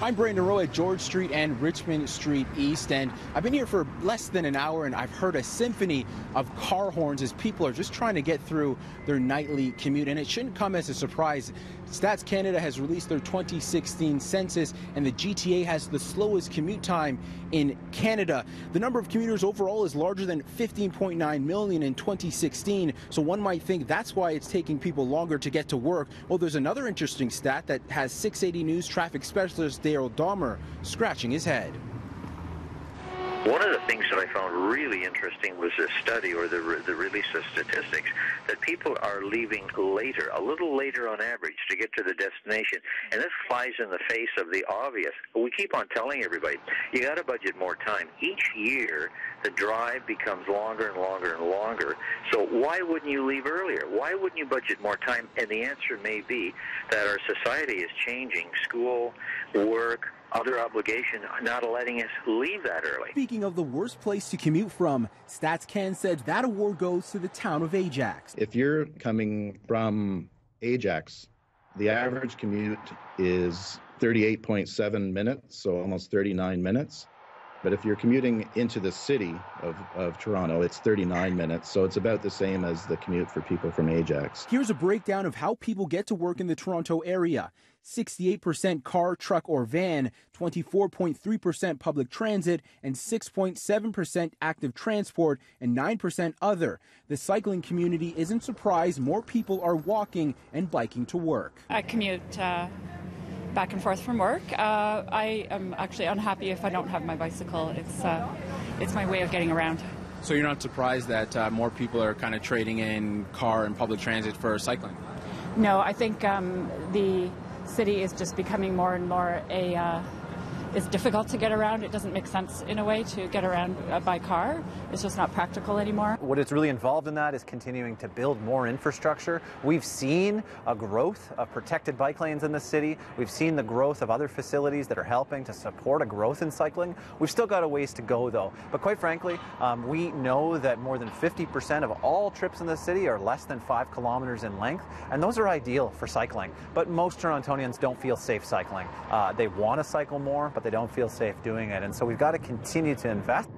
I'm Brandon Rowe at George Street and Richmond Street East, and I've been here for less than an hour, and I've heard a symphony of car horns as people are just trying to get through their nightly commute. And it shouldn't come as a surprise. Stats Canada has released their 2016 census, and the GTA has the slowest commute time in Canada. The number of commuters overall is larger than 15.9 million in 2016, so one might think that's why it's taking people longer to get to work. Well, there's another interesting stat that has 680 News traffic specialist Dale Dahmer scratching his head. One of the things that I found really interesting was a study, or the release of statistics, that people are leaving later, a little later on average, to get to the destination. And this flies in the face of the obvious. We keep on telling everybody, you got to budget more time. Each year, the drive becomes longer and longer and longer. So why wouldn't you leave earlier? Why wouldn't you budget more time? And the answer may be that our society is changing. School, work, other obligation, not letting us leave that early. Speaking of the worst place to commute from, StatsCan said that award goes to the town of Ajax. If you're coming from Ajax, the average commute is 38.7 minutes, so almost 39 minutes. But if you're commuting into the city of Toronto, it's 39 minutes, so it's about the same as the commute for people from Ajax. Here's a breakdown of how people get to work in the Toronto area. 68% car, truck, or van, 24.3% public transit, and 6.7% active transport, and 9% other. The cycling community isn't surprised more people are walking and biking to work. I commute back and forth from work. I am actually unhappy if I don't have my bicycle. It's my way of getting around. So you're not surprised that more people are kind of trading in car and public transit for cycling? No, I think the city is just becoming more and more it's difficult to get around. It doesn't make sense in a way to get around by car. It's just not practical anymore. What is really involved in that is continuing to build more infrastructure. We've seen a growth of protected bike lanes in the city. We've seen the growth of other facilities that are helping to support a growth in cycling. We've still got a ways to go, though. But quite frankly, we know that more than 50% of all trips in the city are less than 5 kilometers in length, and those are ideal for cycling. But most Torontonians don't feel safe cycling. They want to cycle more, but they don't feel safe doing it. And so we've got to continue to invest.